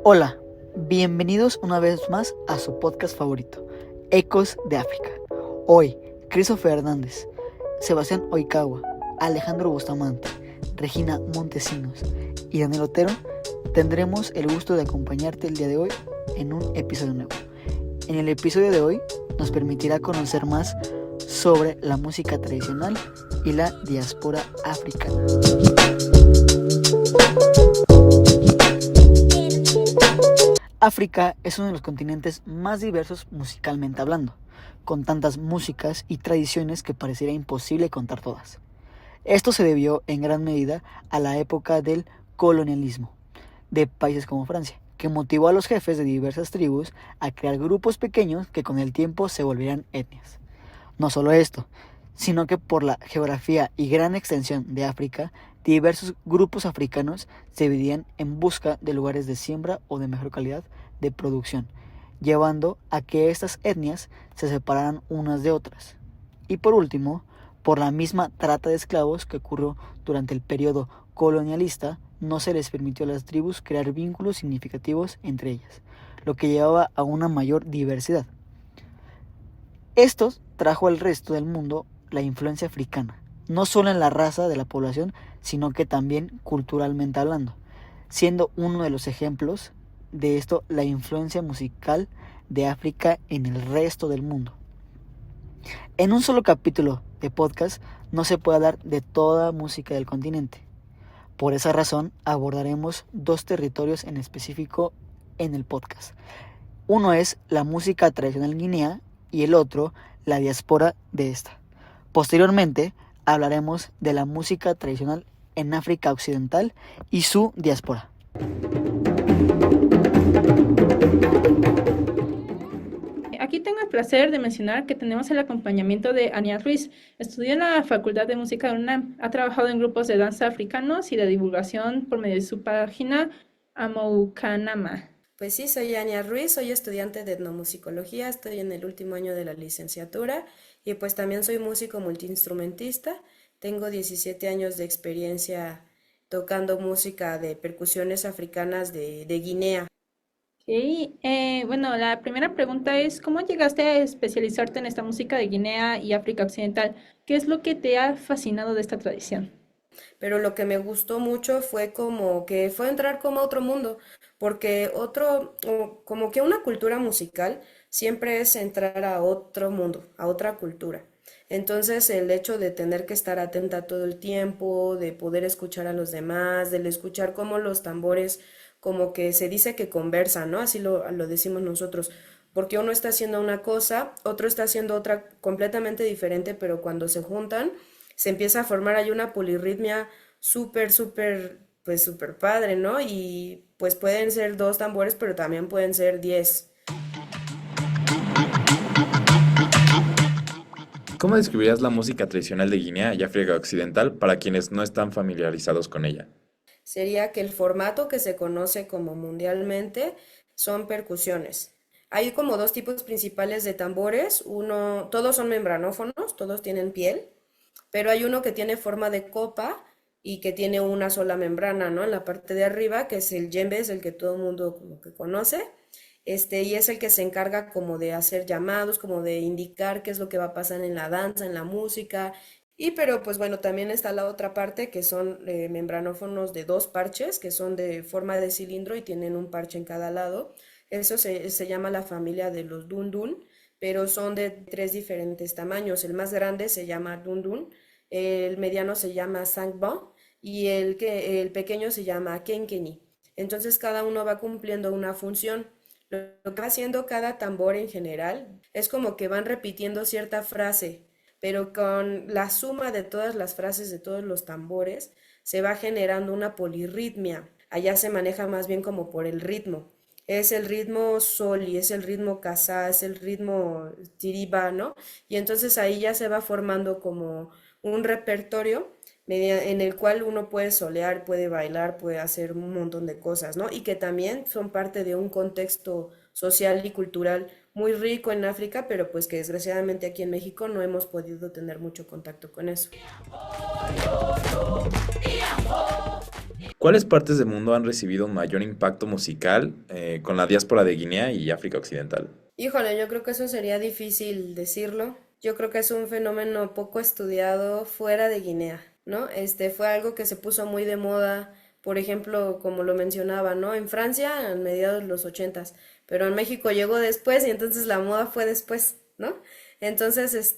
Hola, bienvenidos una vez más a su podcast favorito, Ecos de África. Hoy, Christopher Hernández, Sebastián Oikawa, Alejandro Bustamante, Regina Montesinos y Daniel Otero tendremos el gusto de acompañarte el día de hoy en un episodio nuevo. En el episodio de hoy nos permitirá conocer más sobre la música tradicional y la diáspora africana. África es uno de los continentes más diversos musicalmente hablando, con tantas músicas y tradiciones que pareciera imposible contar todas. Esto se debió en gran medida a la época del colonialismo de países como Francia, que motivó a los jefes de diversas tribus a crear grupos pequeños que con el tiempo se volverían etnias. No solo esto, sino que por la geografía y gran extensión de África, diversos grupos africanos se dividían en busca de lugares de siembra o de mejor calidad de producción, llevando a que estas etnias se separaran unas de otras. Y por último, por la misma trata de esclavos que ocurrió durante el periodo colonialista, no se les permitió a las tribus crear vínculos significativos entre ellas, lo que llevaba a una mayor diversidad. Esto trajo al resto del mundo la influencia africana, no solo en la raza de la población, sino que también culturalmente hablando, siendo uno de los ejemplos de esto la influencia musical de África en el resto del mundo. En un solo capítulo de podcast no se puede hablar de toda música del continente. Por esa razón abordaremos dos territorios en específico en el podcast. Uno es la música tradicional guinea y el otro la diáspora de esta. Posteriormente hablaremos de la música tradicional en África Occidental y su diáspora. Aquí tengo el placer de mencionar que tenemos el acompañamiento de Ania Ruiz. Estudió en la Facultad de Música de UNAM. Ha trabajado en grupos de danza africanos y de divulgación por medio de su página Amoukanama. Pues sí, soy Ania Ruiz, soy estudiante de etnomusicología, estoy en el último año de la licenciatura y pues también soy músico multiinstrumentista. Tengo 17 años de experiencia tocando música de percusiones africanas de Guinea. Bueno, la primera pregunta es, ¿cómo llegaste a especializarte en esta música de Guinea y África Occidental? ¿Qué es lo que te ha fascinado de esta tradición? Pero lo que me gustó mucho fue como que fue entrar como a otro mundo, porque como que una cultura musical siempre es entrar a otro mundo, a otra cultura. Entonces el hecho de tener que estar atenta todo el tiempo, de poder escuchar a los demás, del escuchar cómo los tambores, como que se dice que conversan, ¿no? Así lo decimos nosotros, porque uno está haciendo una cosa, otro está haciendo otra completamente diferente, pero cuando se juntan se empieza a formar ahí una polirritmia súper, pues súper padre, ¿no? Y pues pueden ser dos tambores, pero también pueden ser 10. ¿Cómo describirías la música tradicional de Guinea y África Occidental para quienes no están familiarizados con ella? Sería que el formato que se conoce como mundialmente son percusiones. Hay como dos tipos principales de tambores. Uno, todos son membranófonos, todos tienen piel, pero hay uno que tiene forma de copa y que tiene una sola membrana, ¿no? En la parte de arriba, que es el djembe, es el que todo el mundo como que conoce, y es el que se encarga como de hacer llamados, como de indicar qué es lo que va a pasar en la danza, en la música. Y pero pues bueno, también está la otra parte que son membranófonos de dos parches, que son de forma de cilindro y tienen un parche en cada lado. Eso se llama la familia de los dundun, pero son de tres diferentes tamaños. El más grande se llama dundun, el mediano se llama sangba y el pequeño se llama kenkeni. Entonces cada uno va cumpliendo una función. Lo que va haciendo cada tambor en general es como que van repitiendo cierta frase, pero con la suma de todas las frases de todos los tambores se va generando una polirritmia. Allá se maneja más bien como por el ritmo. Es el ritmo soli, es el ritmo kasá, es el ritmo tiriba, ¿no? Y entonces ahí ya se va formando como un repertorio en el cual uno puede solear, puede bailar, puede hacer un montón de cosas, ¿no? Y que también son parte de un contexto social y cultural muy rico en África, pero pues que desgraciadamente aquí en México no hemos podido tener mucho contacto con eso. ¿Cuáles partes del mundo han recibido un mayor impacto musical con la diáspora de Guinea y África Occidental? Híjole, yo creo que eso sería difícil decirlo. Yo creo que es un fenómeno poco estudiado fuera de Guinea, ¿no? Fue algo que se puso muy de moda, por ejemplo, como lo mencionaba, ¿no? En Francia, en mediados de los ochentas, pero en México llegó después y entonces la moda fue después, ¿no? Entonces,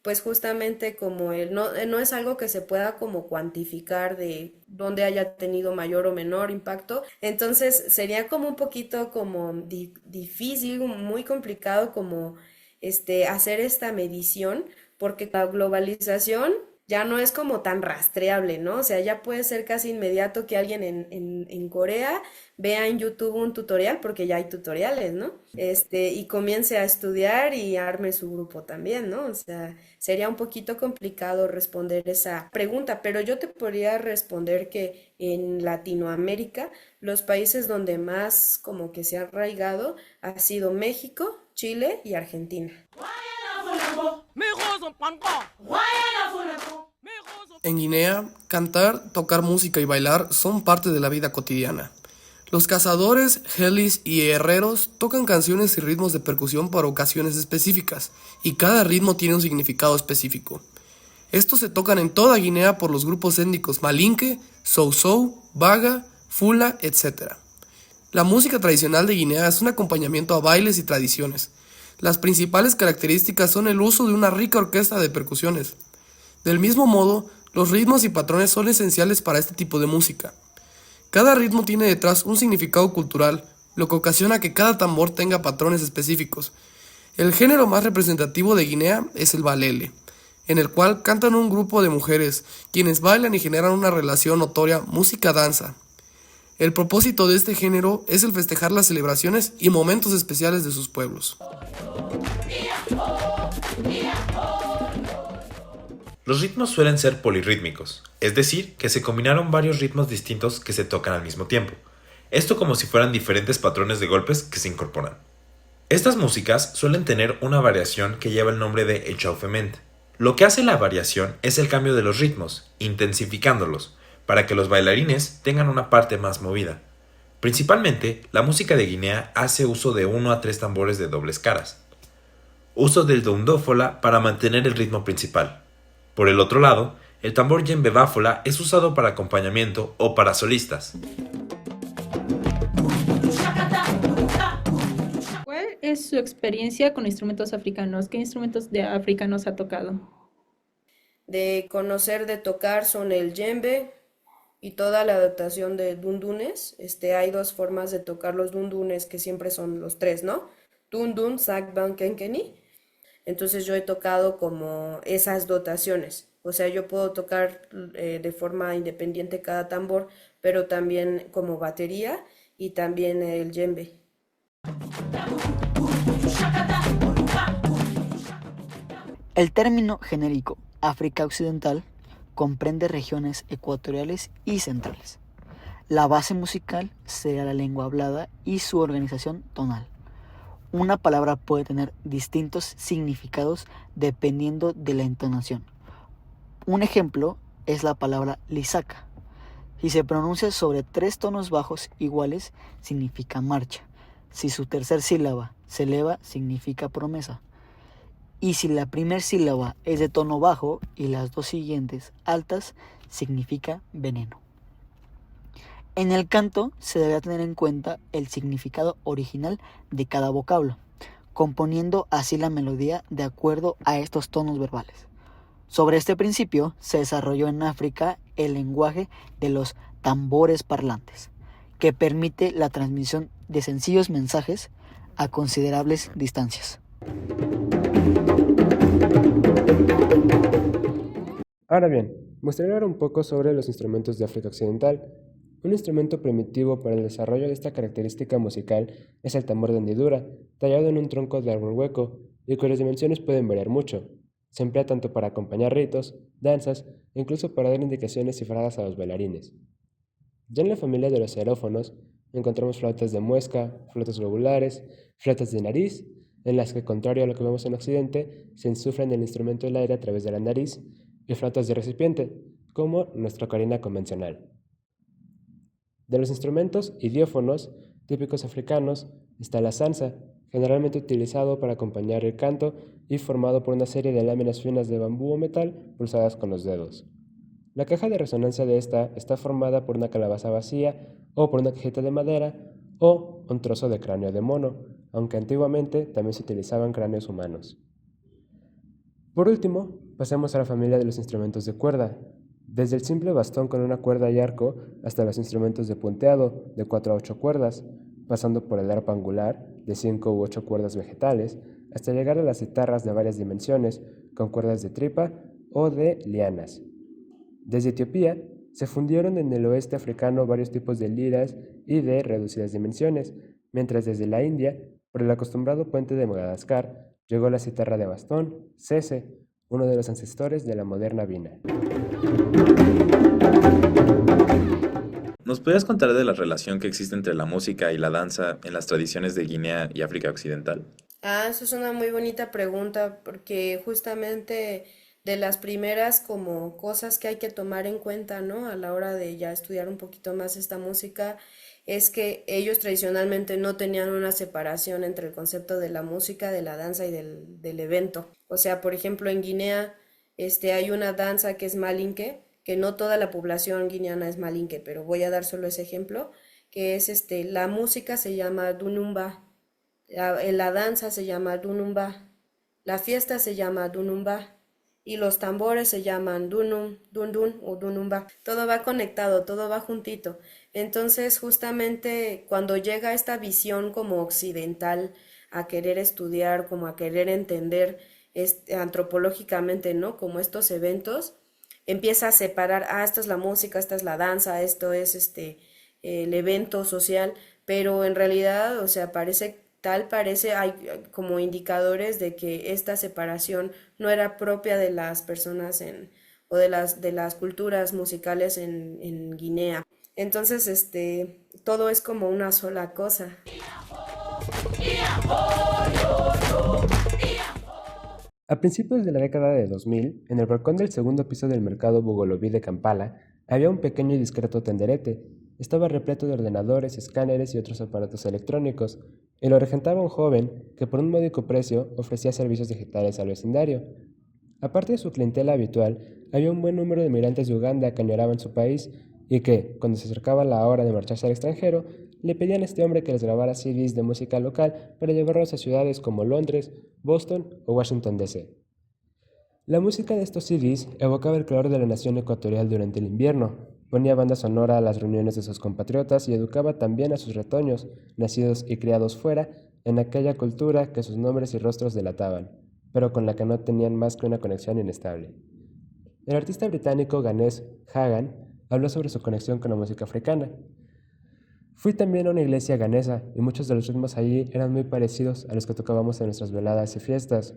pues justamente como no es algo que se pueda como cuantificar de dónde haya tenido mayor o menor impacto, entonces sería como un poquito como difícil, muy complicado como hacer esta medición, porque la globalización ya no es como tan rastreable, ¿no? O sea, ya puede ser casi inmediato que alguien en Corea vea en YouTube un tutorial, porque ya hay tutoriales, ¿no? Y comience a estudiar y arme su grupo también, ¿no? O sea, sería un poquito complicado responder esa pregunta, pero yo te podría responder que en Latinoamérica, los países donde más como que se ha arraigado ha sido México, Chile y Argentina. En Guinea, cantar, tocar música y bailar son parte de la vida cotidiana. Los cazadores, helis y herreros tocan canciones y ritmos de percusión para ocasiones específicas, y cada ritmo tiene un significado específico. Estos se tocan en toda Guinea por los grupos étnicos Malinke, Sousou, Baga, Fula, etc. La música tradicional de Guinea es un acompañamiento a bailes y tradiciones. Las principales características son el uso de una rica orquesta de percusiones. Del mismo modo, los ritmos y patrones son esenciales para este tipo de música. Cada ritmo tiene detrás un significado cultural, lo que ocasiona que cada tambor tenga patrones específicos. El género más representativo de Guinea es el balele, en el cual cantan un grupo de mujeres, quienes bailan y generan una relación notoria música-danza. El propósito de este género es el festejar las celebraciones y momentos especiales de sus pueblos. Los ritmos suelen ser polirrítmicos, es decir, que se combinaron varios ritmos distintos que se tocan al mismo tiempo. Esto como si fueran diferentes patrones de golpes que se incorporan. Estas músicas suelen tener una variación que lleva el nombre de échauffement. Lo que hace la variación es el cambio de los ritmos, intensificándolos, para que los bailarines tengan una parte más movida. Principalmente, la música de Guinea hace uso de 1 a 3 tambores de dobles caras. Uso del dundófola para mantener el ritmo principal. Por el otro lado, el tambor djembe báfola es usado para acompañamiento o para solistas. ¿Cuál es su experiencia con instrumentos africanos? ¿Qué instrumentos de africanos ha tocado? De conocer, de tocar son el djembe y toda la adaptación de dundunes. Hay dos formas de tocar los dundunes que siempre son los tres, ¿no? Dundun, sakban, kenkeni. Entonces yo he tocado como esas dotaciones. O sea, yo puedo tocar de forma independiente cada tambor, pero también como batería y también el djembe. El término genérico África Occidental comprende regiones ecuatoriales y centrales. La base musical será la lengua hablada y su organización tonal. Una palabra puede tener distintos significados dependiendo de la entonación. Un ejemplo es la palabra lisaca. Si se pronuncia sobre 3 tonos bajos iguales, significa marcha. Si su tercer sílaba se eleva, significa promesa. Y si la primera sílaba es de tono bajo y las 2 siguientes altas, significa veneno. En el canto se debe tener en cuenta el significado original de cada vocablo, componiendo así la melodía de acuerdo a estos tonos verbales. Sobre este principio se desarrolló en África el lenguaje de los tambores parlantes, que permite la transmisión de sencillos mensajes a considerables distancias. Ahora bien, mostraré ahora un poco sobre los instrumentos de África Occidental. Un instrumento primitivo para el desarrollo de esta característica musical es el tambor de hendidura, tallado en un tronco de árbol hueco, y cuyas dimensiones pueden variar mucho. Se emplea tanto para acompañar ritos, danzas e incluso para dar indicaciones cifradas a los bailarines. Ya en la familia de los aerófonos encontramos flautas de muesca, flautas globulares, flautas de nariz, en las que, contrario a lo que vemos en Occidente, se insufla en el instrumento el aire a través de la nariz, y flautas de recipiente, como nuestra ocarina convencional. De los instrumentos idiófonos típicos africanos está la zanza, generalmente utilizado para acompañar el canto y formado por una serie de láminas finas de bambú o metal pulsadas con los dedos. La caja de resonancia de esta está formada por una calabaza vacía o por una cajita de madera o un trozo de cráneo de mono, aunque antiguamente también se utilizaban cráneos humanos. Por último, pasemos a la familia de los instrumentos de cuerda, desde el simple bastón con una cuerda y arco hasta los instrumentos de punteado de 4 a 8 cuerdas, pasando por el arpa angular de 5 u 8 cuerdas vegetales, hasta llegar a las citarras de varias dimensiones con cuerdas de tripa o de lianas. Desde Etiopía se fundieron en el oeste africano varios tipos de liras y de reducidas dimensiones, mientras desde la India, por el acostumbrado puente de Madagascar, llegó la citarra de bastón, sese, uno de los ancestores de la moderna vina. ¿Nos podrías contar de la relación que existe entre la música y la danza en las tradiciones de Guinea y África Occidental? Eso es una muy bonita pregunta porque justamente de las primeras como cosas que hay que tomar en cuenta, ¿no? A la hora de ya estudiar un poquito más esta música, es que ellos tradicionalmente no tenían una separación entre el concepto de la música, de la danza y del evento. O sea, por ejemplo, en Guinea, hay una danza que es malinke, que no toda la población guineana es malinke, pero voy a dar solo ese ejemplo, que es la música se llama dunumba, la danza se llama dunumba, la fiesta se llama dunumba y los tambores se llaman dunum, dundun o dunumba. Todo va conectado, todo va juntito. Entonces, justamente cuando llega esta visión como occidental a querer estudiar, como a querer entender antropológicamente, ¿no? Como estos eventos, empieza a separar, esto es la música, esta es la danza, esto es el evento social, pero en realidad, o sea, hay como indicadores de que esta separación no era propia de las personas o de las culturas musicales en Guinea. Entonces, todo es como una sola cosa. A principios de la década de 2000, en el balcón del segundo piso del mercado Bugolobí de Kampala, había un pequeño y discreto tenderete. Estaba repleto de ordenadores, escáneres y otros aparatos electrónicos, y lo regentaba un joven que por un módico precio ofrecía servicios digitales al vecindario. Aparte de su clientela habitual, había un buen número de migrantes de Uganda que añoraban su país y que, cuando se acercaba la hora de marcharse al extranjero, le pedían a este hombre que les grabara CDs de música local para llevarlos a ciudades como Londres, Boston o Washington, D.C. La música de estos CDs evocaba el calor de la nación ecuatorial durante el invierno, ponía banda sonora a las reuniones de sus compatriotas y educaba también a sus retoños, nacidos y criados fuera, en aquella cultura que sus nombres y rostros delataban, pero con la que no tenían más que una conexión inestable. El artista británico ganés Hagan habló sobre su conexión con la música africana. Fui también a una iglesia ganesa y muchos de los ritmos allí eran muy parecidos a los que tocábamos en nuestras veladas y fiestas.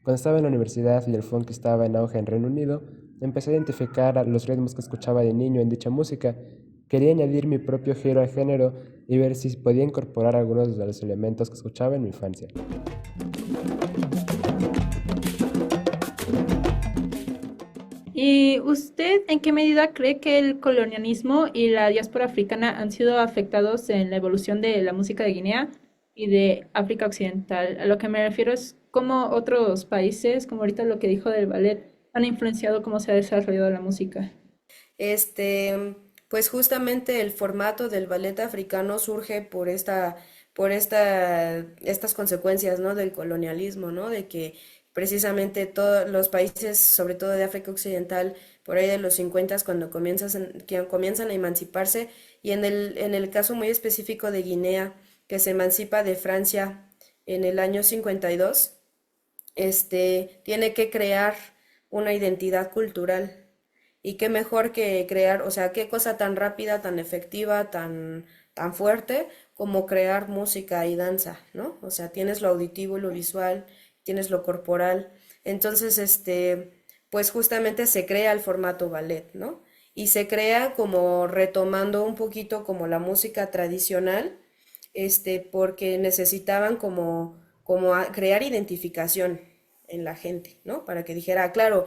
Cuando estaba en la universidad y el funk estaba en auge en Reino Unido, empecé a identificar los ritmos que escuchaba de niño en dicha música. Quería añadir mi propio giro al género y ver si podía incorporar algunos de los elementos que escuchaba en mi infancia. ¿Y usted en qué medida cree que el colonialismo y la diáspora africana han sido afectados en la evolución de la música de Guinea y de África Occidental? A lo que me refiero es cómo otros países, como ahorita lo que dijo del ballet, han influenciado cómo se ha desarrollado la música. Pues justamente el formato del ballet africano surge por estas consecuencias, ¿no? Del colonialismo, ¿no? De que precisamente todos los países, sobre todo de África Occidental, por ahí de los 50, que comienzan a emanciparse, y en el caso muy específico de Guinea, que se emancipa de Francia en el año 52, tiene que crear una identidad cultural. Y qué mejor que crear, o sea, qué cosa tan rápida, tan efectiva, tan fuerte como crear música y danza, ¿no? O sea, tienes lo auditivo y lo visual, tienes lo corporal. Entonces, pues justamente se crea el formato ballet, ¿no? Y se crea como retomando un poquito como la música tradicional, porque necesitaban como crear identificación en la gente, ¿no? Para que dijera, claro,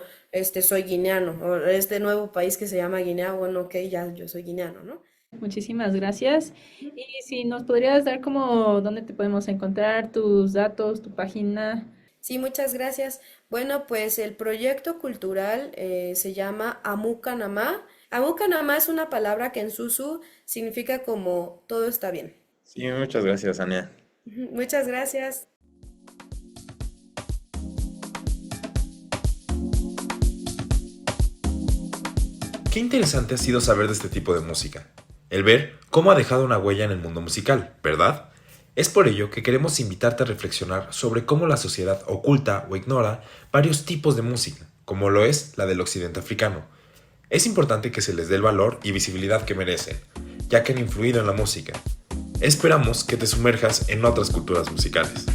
soy guineano, o este nuevo país que se llama Guinea, bueno, ok, ya yo soy guineano, ¿no? Muchísimas gracias. Y si nos podrías dar como dónde te podemos encontrar, tus datos, tu página. Sí, muchas gracias. Bueno, pues el proyecto cultural se llama Amucanamá. Amucanamá es una palabra que en susu significa como todo está bien. Sí, muchas gracias, Ania. Muchas gracias. Qué interesante ha sido saber de este tipo de música. El ver cómo ha dejado una huella en el mundo musical, ¿verdad? Es por ello que queremos invitarte a reflexionar sobre cómo la sociedad oculta o ignora varios tipos de música, como lo es la del occidente africano. Es importante que se les dé el valor y visibilidad que merecen, ya que han influido en la música. Esperamos que te sumerjas en otras culturas musicales.